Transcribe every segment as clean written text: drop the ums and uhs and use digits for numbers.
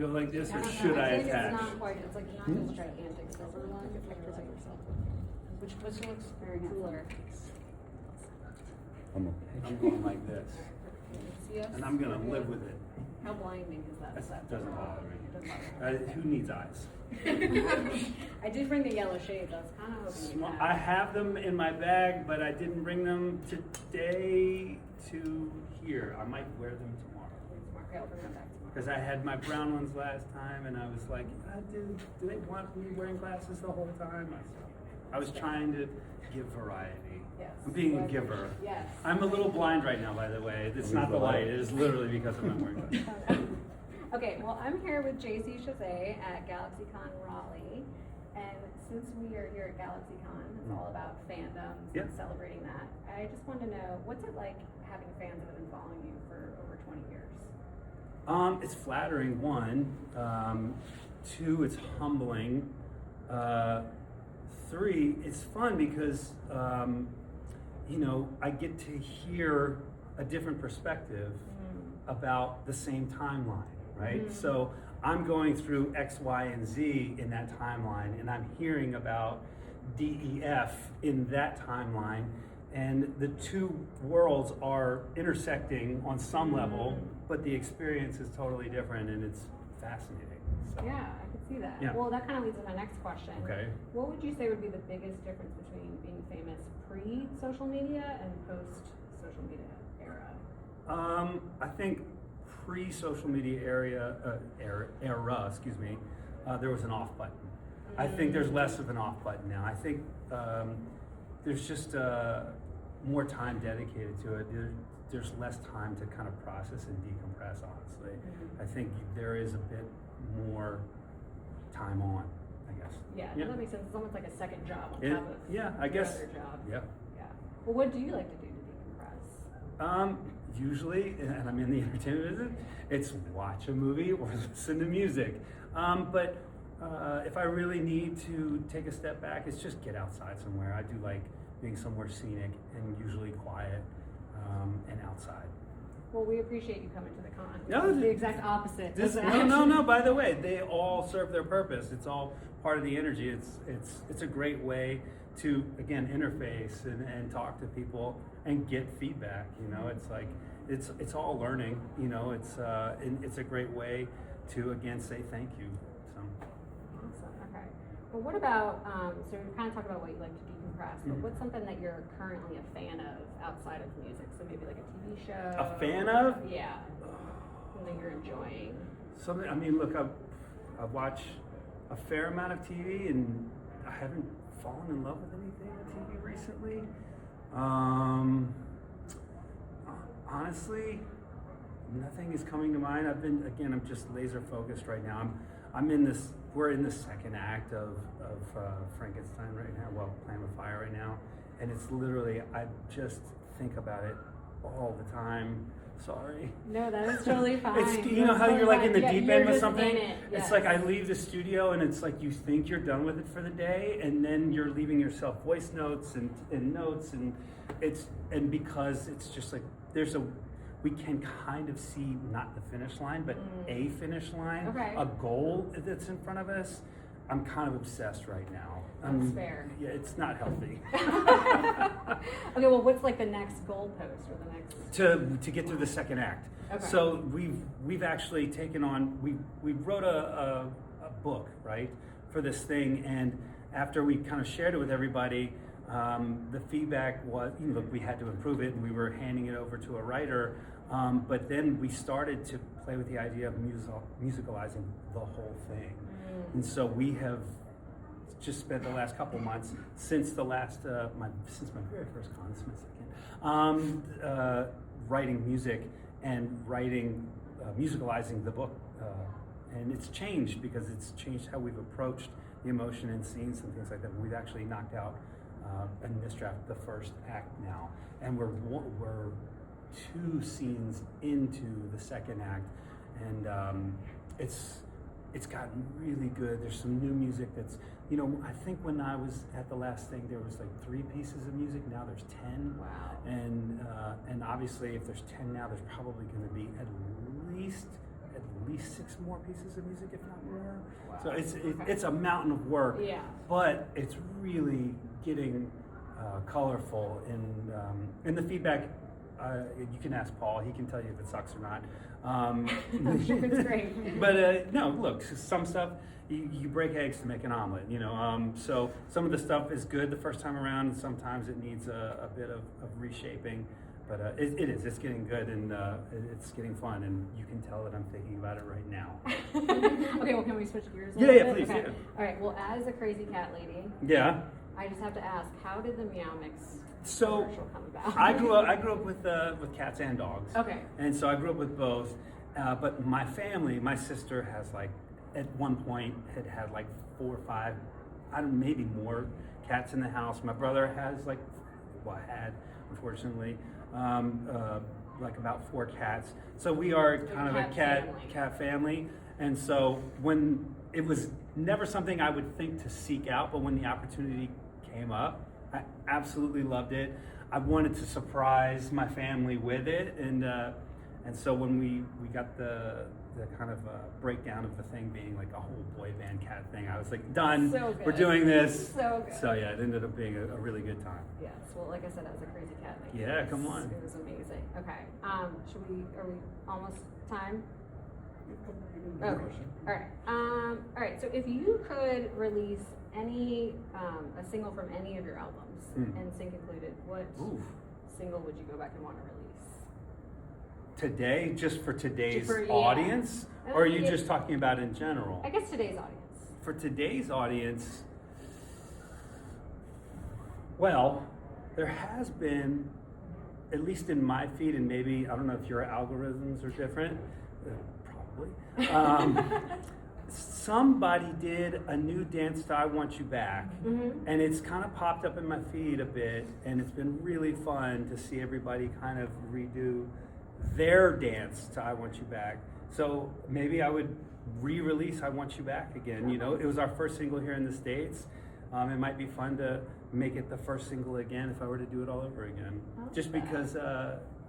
go like this, or should I attach? It's not quite. It's like not this gigantic silver one. Which looks very cooler. I'm going like this, and I'm gonna live with it. How blinding is that? That doesn't bother me. Who needs eyes? I did bring the yellow shades. I was kind of hoping you had. I have them in my bag, but I didn't bring them today to here. I might wear them tomorrow. Okay, I'll bring them back tomorrow. Because I had my brown ones last time, and I was like, do they want me wearing glasses the whole time? I was trying to give variety. Yes. I'm being a giver. Yes. I'm a little blind right now, by the way. It's not the light. It is literally because I'm not wearing glasses. Okay, well, I'm here with JC Chasez at GalaxyCon Raleigh, and since we are here at GalaxyCon, it's all about fandoms and celebrating that. I just wanted to know, what's it like having fans that have been following you for over 20 years? It's flattering, one. Two, it's humbling. Three, it's fun because, I get to hear a different perspective about the same timeline. Right? So I'm going through X, Y, and Z in that timeline, and I'm hearing about DEF in that timeline, and the two worlds are intersecting on some level, but the experience is totally different, and it's fascinating. So. Yeah, I could see that. Yeah. Well, that kind of leads to my next question. Okay. What would you say would be the biggest difference between being famous pre-social media and post-social media era? I think pre-social media era, there was an off button. I think there's less of an off button now. I think there's just more time dedicated to it. There's less time to kind of process and decompress, honestly. I think there is a bit more time on, I guess. Yeah, that makes sense. It's almost like a second job on top of I guess. your other job. Yeah. Well, what do you like to do to decompress? Usually, and I'm in the entertainment business, it's watch a movie or listen to music. But if I really need to take a step back, it's just get outside somewhere. I do like being somewhere scenic and usually quiet and outside. Well, we appreciate you coming to the con. No, the exact opposite. No. By the way, they all serve their purpose. It's all part of the energy. It's a great way to, again, interface and talk to people and get feedback. It's like it's all learning. It's a great way to, again, say thank you. So. Awesome. Okay. Well, what about so we kind of talked about what you like to decompress, but what's something that you're currently a fan of outside of music? So maybe like a TV show. A fan of? Yeah. Something you're enjoying. Something. I mean, look, I watch a fair amount of TV, and I haven't fallen in love with anything on TV recently. Honestly, nothing is coming to mind. I'm just laser focused right now. We're in the second act of Frankenstein right now, Plan with Fire right now. And it's literally, I just think about it all the time. Sorry. No, that is totally fine. It's, you know how you're like in the deep end with something? Yes. It's like I leave the studio and it's like you think you're done with it for the day, and then you're leaving yourself voice notes and notes, and because it's just like we can kind of see not the finish line, but a finish line, a goal that's in front of us. I'm kind of obsessed right now. That's fair. Yeah, it's not healthy. Okay, well, what's like the next goalpost or the next? To get through the second act. Okay. So we've actually taken on, we wrote a book, right, for this thing, and after we kind of shared it with everybody, the feedback was, look, we had to improve it, and we were handing it over to a writer, but then we started to play with the idea of musicalizing the whole thing. And so we have just spent the last couple months since my very first con, this is my second, writing music and musicalizing the book, and it's changed because it's changed how we've approached the emotion and scenes and things like that. We've actually knocked out in this draft the first act now, and we're 2 scenes into the second act, and it's gotten really good. There's some new music that's, I think when I was at the last thing, there was like 3 pieces of music. Now there's 10. Wow. And And obviously, if there's 10 now, there's probably going to be at least 6 more pieces of music, if not more. Wow. So it's Okay. it's a mountain of work. Yeah. But it's really getting colorful, and the feedback. You can ask Paul; he can tell you if it sucks or not. I'm sure it's great. But no, look, some stuff you break eggs to make an omelet. So some of the stuff is good the first time around, and sometimes it needs a bit of reshaping. But it's getting good, and it's getting fun, and you can tell that I'm thinking about it right now. Okay, well, can we switch gears a Yeah, little yeah, bit? please, Okay. yeah. All right, well, as a crazy cat lady, Yeah. I just have to ask, how did the Meow Mix So commercial come about? I grew up with cats and dogs. Okay. And so I grew up with both. But my family, my sister has at one point had 4 or 5, maybe more cats in the house. My brother has had, unfortunately, about 4 cats. So we are kind of a cat family. And so when it was never something I would think to seek out, but when the opportunity came up, I absolutely loved it. I wanted to surprise my family with it, and so when we got the kind of breakdown of the thing being like a whole boy band cat thing, I was like, done. So good. We're doing this. So good. So yeah, it ended up being a really good time. Yes, well, like I said, as a crazy cat lady. Yeah, come on. It was amazing. Okay, are we almost time? Okay. All right. All right. So if you could release any a single from any of your albums, NSYNC included, what single would you go back and want to release? Today, just for today's Yeah. audience, or are you just talking about in general? I guess today's audience. For today's audience, well, there has been, at least in my feed, and maybe I don't know if your algorithms are different. Probably. Somebody did a new dance to I Want You Back, and it's kind of popped up in my feed a bit, and it's been really fun to see everybody kind of redo their dance to I Want You Back. So maybe I would re-release I Want You Back again. It was our first single here in the States. It might be fun to make it the first single again if I were to do it all over again, just because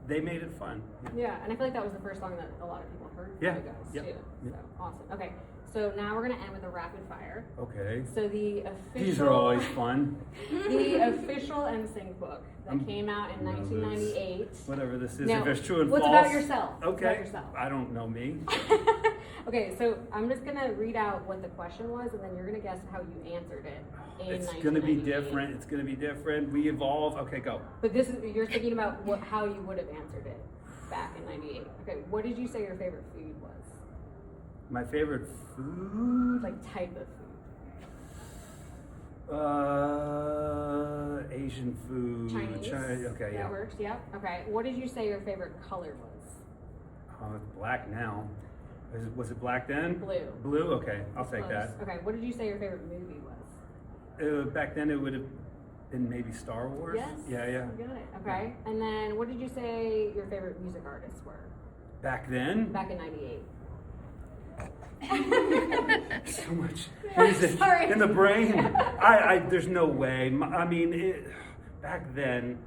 they made it fun. Yeah, and I feel like that was the first song that a lot of people heard from you guys too. So awesome. Okay, so now we're gonna end with a rapid fire. Okay. So the official. These are always fun. The official NSYNC book that came out in 1998. Whatever this is, Now, if it's true and what's false. about yourself? Okay. What's about yourself? I don't know me. Okay, so I'm just gonna read out what the question was, and then you're gonna guess how you answered it. It's gonna be different. It's gonna be different. We evolve. Okay, go. But you're thinking about how you would have answered it back in '98. Okay, what did you say your favorite food was? My favorite food? Like type of food. Asian food. Chinese. Okay, yeah. That works. Yep. Okay. What did you say your favorite color was? It's black now. Was it black then? Blue. Blue. Okay, I'll take Close. that. Okay. What did you say your favorite movie was? Back then, it would have been maybe Star Wars. Yes. Yeah. You got it. Okay. And then what did you say your favorite music artists were? Back then. Back in '98. So much music in the brain. There's no way. I mean, back then,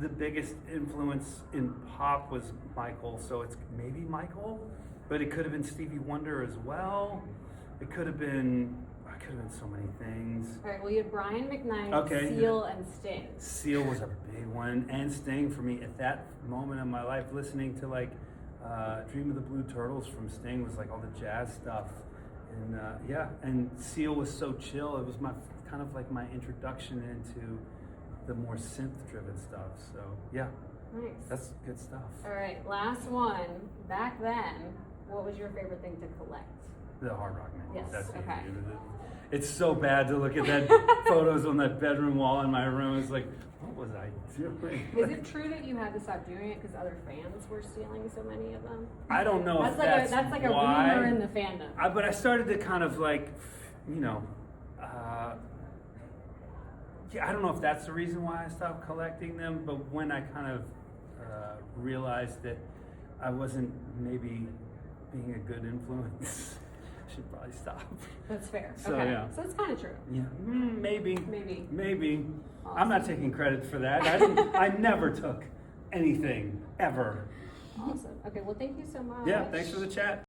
the biggest influence in pop was Michael. So it's maybe Michael, but it could have been Stevie Wonder as well. It could have been so many things. All right. Well, you had Brian McKnight, Seal, and Sting. Seal was a big one, and Sting for me at that moment in my life. Listening to Dream of the Blue Turtles from Sting was all the jazz stuff, and and Seal was so chill. It was my introduction into the more synth-driven stuff. So yeah, nice. That's good stuff. All right, last one. Back then, what was your favorite thing to collect? The Hard Rock Man. Yes. That's Okay. It's so bad to look at that photos on that bedroom wall in my room. It's like, what was I doing? Is it true that you had to stop doing it because other fans were stealing so many of them? I don't know if that's like a why. rumor in the fandom. But I started to kind of I don't know if that's the reason why I stopped collecting them, but when I kind of realized that I wasn't maybe being a good influence, I should probably stop. That's fair. So, okay. yeah. So it's kind of true. Yeah, maybe. Awesome. I'm not taking credit for that. I never took anything, ever. Awesome. Okay, well, thank you so much. Yeah, thanks for the chat.